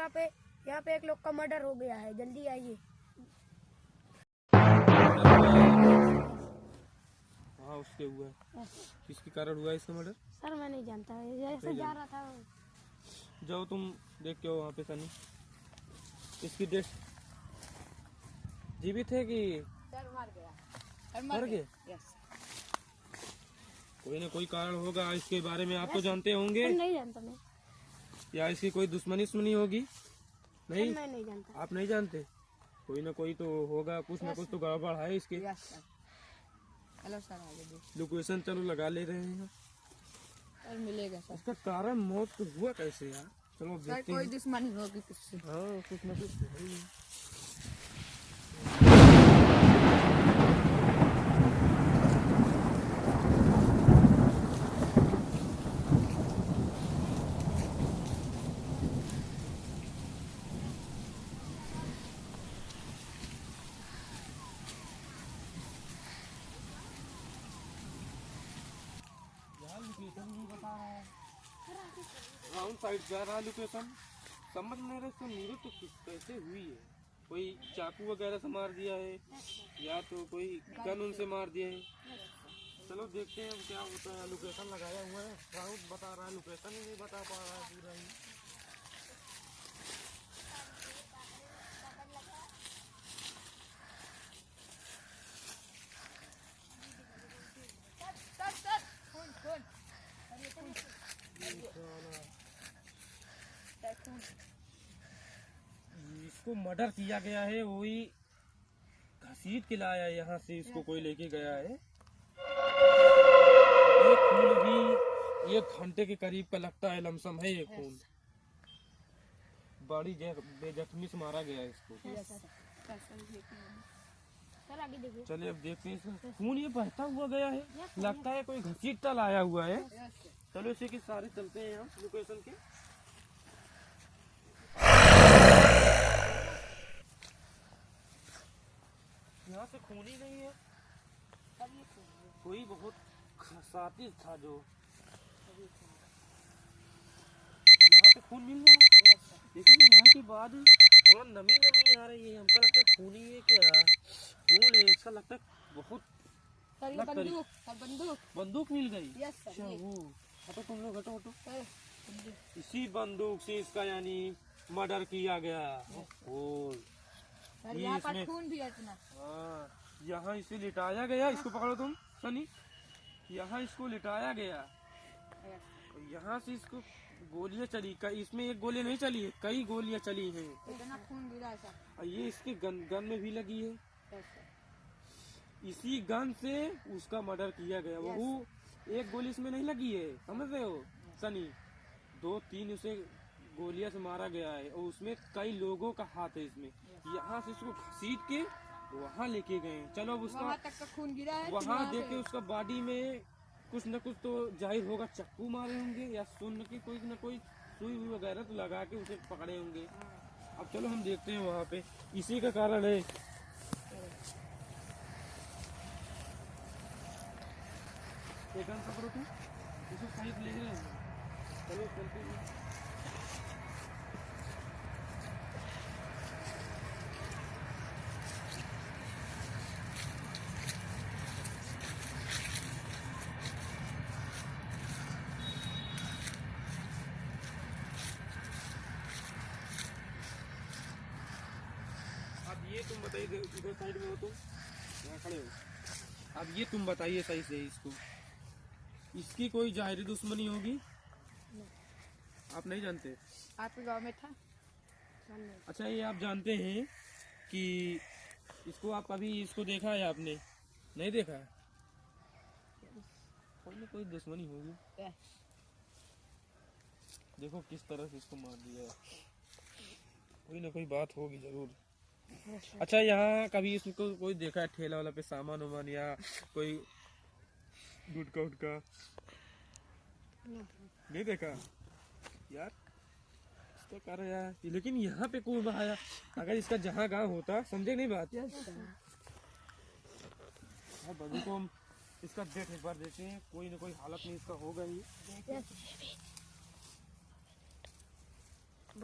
यहाँ पे एक लोग का मर्डर हो गया है, जल्दी आइए। हाँ उसके हुआ है। किसके कारण हुआ इसका मर्डर? सर मैं नहीं जानता, जैसे जा रहा था। जाओ तुम देख के हो वहाँ पे सनी। इसकी डेथ जीवित है कि सर मर गया? मर गए? यस। कोई ना कोई कारण होगा इसके बारे में, आप तो जानते होंगे। नहीं जानता मैं। या इसकी कोई दुश्मनी होगी? नहीं, मैं नहीं जानता। आप नहीं जानते? कोई ना कोई तो होगा, कुछ ना कुछ तो गड़बड़ है इसके। Yes sir. हेलो सर, आगे लोकेशन चलो लगा ले रहे हैं सर, मिलेगा सर। इसका कारण मौत तो हुआ कैसे यार? चलो सर देखते कोई हैं। दुश्मनी होगी कुछ से। हाँ कुछ ना कुछ तो है ही। राउंड साइड जा रहा लोकेशन, समझ नहीं रहे इसको नीरज तो कैसे हुई है। कोई चाकू वगैरह से मार दिया है या तो कोई गन उनसे मार दिया है। चलो देखते हैं अब क्या होता है। लोकेशन लगाया हुआ है, राउंड बता रहा है, लोकेशन ही नहीं बता पा रहा है पूरा ही। इसको मर्डर किया गया है, वही घसीट के लाया है यहाँ से, इसको कोई लेके गया है। ये खून भी 1 घंटे के करीब का लगता है, लमसम है ये खून। बड़ी बेजख्मी से मारा गया है इसको। सर आगे देखिए। चलिए अब देखते हैं इसका खून ये बहता हुआ गया है, लगता है कोई घसीटता लाया हुआ है। चलो इसी के सारे चलते हैं हम लोकेशन के। यहाँ से खून ही नहीं है, कोई बहुत साथी था जो यहाँ पे खून मिल रहा है। लेकिन यहाँ की बाद थोड़ा नमी आ रही है, हमको लगता है खून ही है क्या? खून है, ऐसा लगता है बहुत। सर ये बंदूक, सर बंदूक मिल गई? Yes sir. अच्छा वो हटो तुम लोग, हटो हटो। सर इसी बंदूक से इसका यानी मर्डर किया गया। और सर यहाँ पर खून भी है इतना। हाँ यहाँ इसे लिटाया गया, इसको पकड़ो तुम सनी। यहाँ इसको लिटाया गया, यहाँ से इसको गोलियां चली। इसमें एक गोली नहीं चली है, कई गोलियां चली हैं। इतना खून गिरा है सर। और ये इसके गन में भी लगी है। Yes sir. इसी गन से उसका मर्डर किया गया। वो एक गोली इसमें नहीं लगी है, समझ रहे हो सनी? 2-3 उसे गोलियां से मारा गया है और उसमें कई लोगों का हाथ है इसमें। यहाँ से इसको घसीट के वहाँ लेके गए। चलो अब उसका वहाँ तक का खून गिरा है। वहाँ देखे उसका बॉडी में कुछ न कुछ तो जाहिर होगा, चाकू मारे होंगे या सुन के कोई न कोई सुई हुई वगैरह तो लगा के उसे पकड़े होंगे। अब चलो हम देखते हैं वहाँ पे, इसी का कारण है। एक गन पकड़ो तुम, इसको साइड ले रहे हैं। चलो चलते हैं। अब ये तुम बताइए, इधर साइड में हो तुम, यहाँ खड़े हो। अब ये तुम बताइए सही से, इसको इसकी कोई जाहिरी दुश्मनी होगी? आप नहीं जानते? आपके गांव में था? अच्छा ये आप जानते हैं कि इसको आप कभी इसको देखा है आपने? नहीं देखा है? कोई ना कोई दुश्मनी होगी। देखो किस तरह से इसको मार दिया है, कोई ना कोई बात होगी जरूर। अच्छा यहाँ कभी इसको कोई देखा है ठेला वाला पे सामान वामान या कोई गुटका उटका? नहीं देखा यार, इसका कारण यार। लेकिन यहाँ पे कौन आया? अगर इसका जहाँ गाँव होता, समझे नहीं बात? बंदू को हम इसका डेट एक बार देते हैं, कोई ना कोई हालत में इसका होगा ही।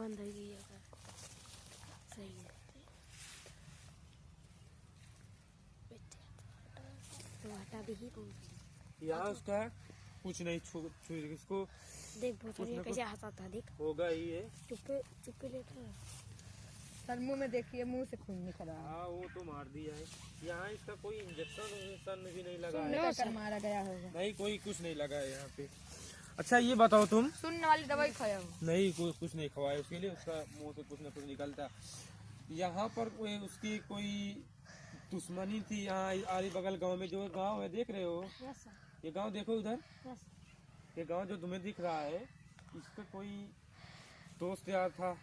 बंद हो गई है सही है तो हटा भी ही यहाँ उसका कुछ नहीं छू इसको देख भोसड़ी कैसे हंसा था देख होगा ही है। चुप्पे लेकर सर मुंह में देखिए, मुंह से खून निकल रहा है। हाँ वो तो मार दिया है। यहाँ इसका कोई इंजेक्शन भी नहीं लगा सुनने है। का कर मारा गया होगा। नहीं कोई कुछ नहीं लगा है यहाँ पे। अच्छा ये बताओ तुम, सुनने वाली दवाई खाया हो? नहीं कोई कुछ नहीं खवाया उसके लिए, उसका मुंह से कुछ न कुछ निकलता। यहाँ पर कोई उसकी कोई दुश्मनी थी यहाँ आरी बगल गांव में, जो गांव है देख रहे हो, यस सर ये गांव देखो उधर, यस ये गांव जो तुम्हें दिख रहा है, इसका कोई दोस्त यार था,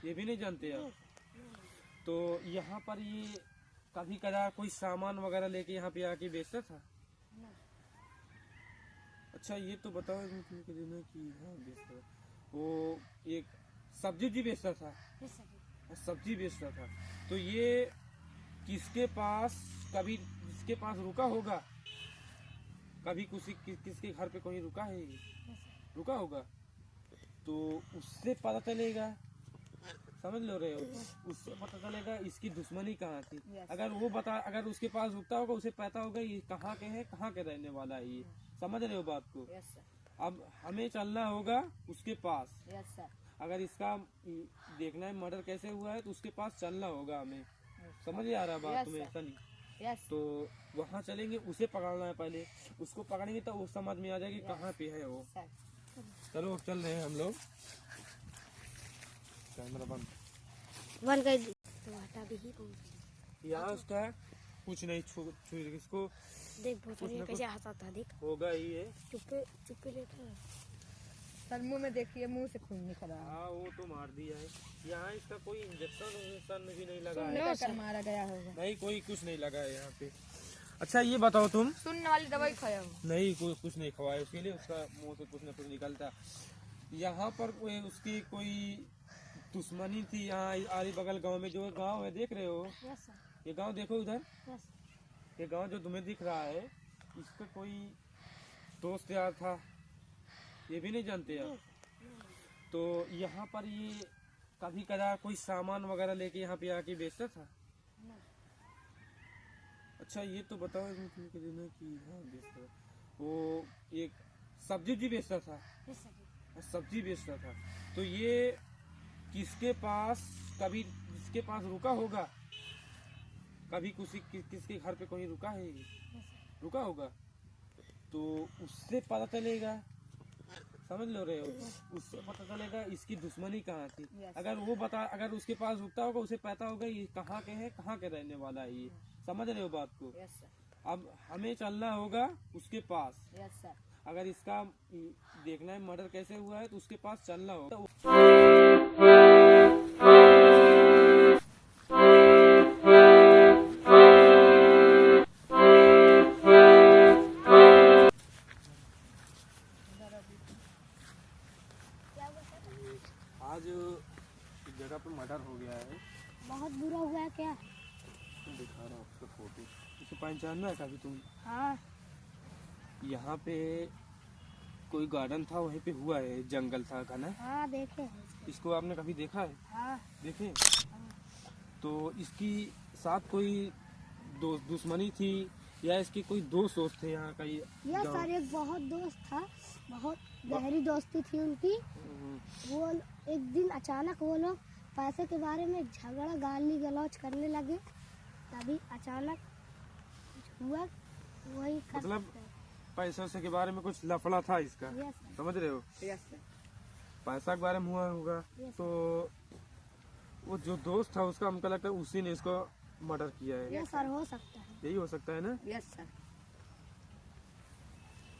ये भी नहीं जानते आप। तो यहाँ पर ये कभी कदार कोई सामान वगैरह लेके यहाँ पे आके बेचता था। अच्छा ये तो बताओ कि हाँ बेचता था, वो एक सब्जी बेचता था, यस सर सब्जी बेचता था। तो ये किसके पास कभी जिसके पास रुका होगा, कभी किसके घर पे कोई रुका है, रुका होगा, तो उससे पता चलेगा, समझ लो रहे हो, उससे पता चलेगा इसकी दुश्मनी कहाँ थी। अगर वो अगर उसके पास रुकता होगा, उसे पता होगा ये कहाँ के है, कहाँ के रहने वाला है, ये समझ रहे हो बात को। यस सर, अब हमें चलना होगा उसके पास। यस सर, अगर इसका देखना है मर्डर कैसे हुआ है, तो उसके पास चलना होगा हमें। समझ आ रहा बात तुम्हें सनी? यस। तो वहाँ चलेंगे, उसे पकड़ना है पहले, उसको पकड़ेंगे तो वो समझ में आ जाएगी कहाँ पे है वो। सर चलो अब चल रहे हैं हम लोग। कैमरा बंद कर तो हटा भी ही यहाँ उसका कुछ नहीं छू इसको देख भोसड़ी कैसे हंसा था देख होगा ही है। चुप्पे लेकर सर मुंह में देखिए, मुंह से खून निकल रहा है। हाँ वो तो मार दिया है। यहाँ इसका कोई इंजेक्शन भी नहीं लगा सुनने है। का कर मारा गया होगा। नहीं कोई कुछ नहीं लगा है यहाँ पे। अच्छा ये बताओ तुम, सुनने वाली दवाई खाया हो? नहीं कोई कुछ नहीं खवाया उसके लिए, उसका मुंह से कुछ न कुछ निकलता। यहाँ पर कोई उसकी कोई दुश्मनी थी यहाँ आरी बगल गांव में, जो गांव है देख रहे हो, यस सर ये गांव देखो उधर, यस ये गांव जो तुम्हें दिख रहा है, इसका कोई दोस्त यार था, ये भी नहीं जानते आप। तो यहाँ पर ये कभी कदार कोई सामान वगैरह लेके यहाँ पे आके बेचता था। अच्छा ये तो बताओ कि हाँ बेचता था, वो एक सब्जी बेचता था, यस सर सब्जी बेचता था। तो ये किसके पास कभी जिसके पास रुका होगा, कभी किसके घर पे कोई रुका है, रुका होगा, तो उससे पता चलेगा, समझ लो रहे हो, उससे पता चलेगा इसकी दुश्मनी कहाँ थी। अगर वो अगर उसके पास रुकता होगा, उसे पता होगा ये कहाँ के है, कहाँ के रहने वाला है, ये समझ रहे हो बात को। यस सर, अब हमें चलना होगा उसके पास। यस सर, अगर इसका देखना है मर्डर कैसे हुआ है, तो उसके पास चलना होगा। आज इस जगह पे मर्डर हो गया है। बहुत बुरा हुआ है क्या? दिखा रहा हूँ उसका फोटो, इसे पहचानना है कभी तुम? हाँ यहाँ पे कोई गार्डन था, वहीं पे हुआ है, जंगल था घना। हाँ देखे हैं इसको। इसको आपने कभी देखा है? हाँ देखे? तो इसकी साथ कोई दुश्मनी थी या इसकी कोई दोस्त थे यहाँ का? यस सर, एक बहुत दोस्त था, बहुत गहरी दोस्ती थी उनकी। वो एक दिन अचानक वो लोग पैसे के बारे में झगड़ा गाली गलौज करने लगे, तभी अचानक कुछ हुआ, वही कर मतलब सकते हैं। पैसों से के बारे में कुछ लफड़ा था इसका, यस सर समझ रहे हो? यस सर, पैसा के बारे में हुआ होगा। Yes. तो वो जो दोस्त था उसका, हमको लगता है उसी ने इसको मर्डर किया है। यस सर, हो सकता है। यही हो सकता है ना यस सर,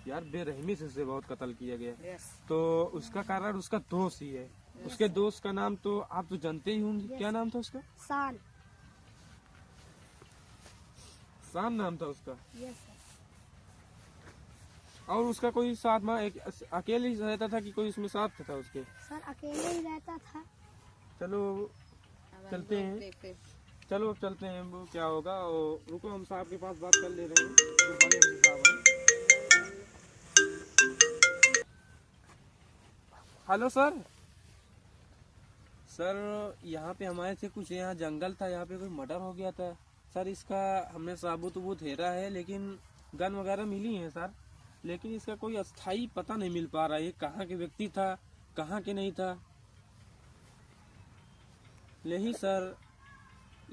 यार, बेरहमी से उसे बहुत कत्ल किया गया। यस, तो उसका कारण उसका दोस्त ही है। उसके दोस्त का नाम तो आप तो जानते ही होंगे। Yes. क्या नाम था उसका? शान। शान नाम था उसका। यस सर, और उसका कोई साथ में अकेले ही रहता था कि कोई उसमें साथ था उसके? सर अकेले ही रहता था। चलो चलते हैं, देखते चलो अब चलते हैं, वो क्या होगा। और रुको, हम साहब के पास बात कर ले रहे हैं, जो बड़े MC साहब हैं। हेलो सर, सर यहाँ पे हमारे से कुछ यहाँ जंगल था, यहाँ पे कोई मर्डर हो गया था सर। इसका हमने साबुत हेरा है, लेकिन गन वगैरह मिली है सर, लेकिन इसका कोई अस्थाई पता नहीं मिल पा रहा है, ये कहाँ के व्यक्ति था, कहाँ के नहीं था। नहीं सर,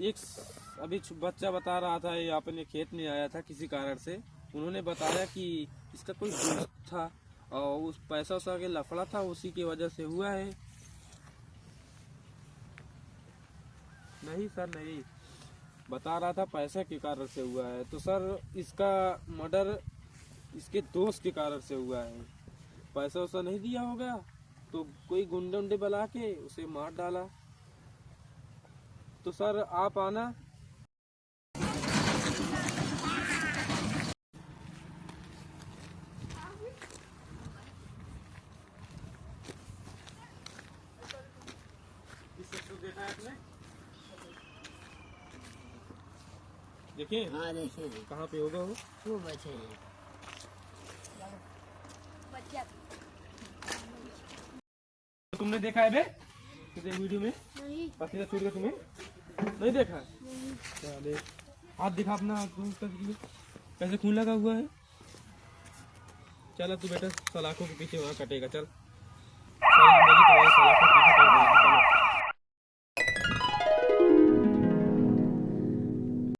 एक अभी बच्चा बता रहा था, ये अपने खेत में आया था किसी कारण से, उन्होंने बताया कि इसका कोई दोस्त था और उस पैसा वैसा के लफड़ा था, उसी की वजह से हुआ है। नहीं सर नहीं, बता रहा था पैसा के कारण से हुआ है। तो सर इसका मर्डर इसके दोस्त के कारण से हुआ है, पैसा वैसा नहीं दिया होगा तो कोई गुंडे उंडे बुला के उसे मार डाला। तो सर आप आना। इस शख्स को देखा है आपने? देखिए हाँ देखिए कहाँ पे होगा वो? वो बचे हैं। तुमने देखा है बे किसी वीडियो में? नहीं पसीना छूट गया तुम्हें? नहीं देखा? चले हाथ दिखा अपना, कैसे खून लगा हुआ है। चल तू बेटा सलाखों के पीछे वहाँ कटेगा, चल सारी जिंदगी तुम्हारी सलाखों के पीछे कट जाएगी, चलो।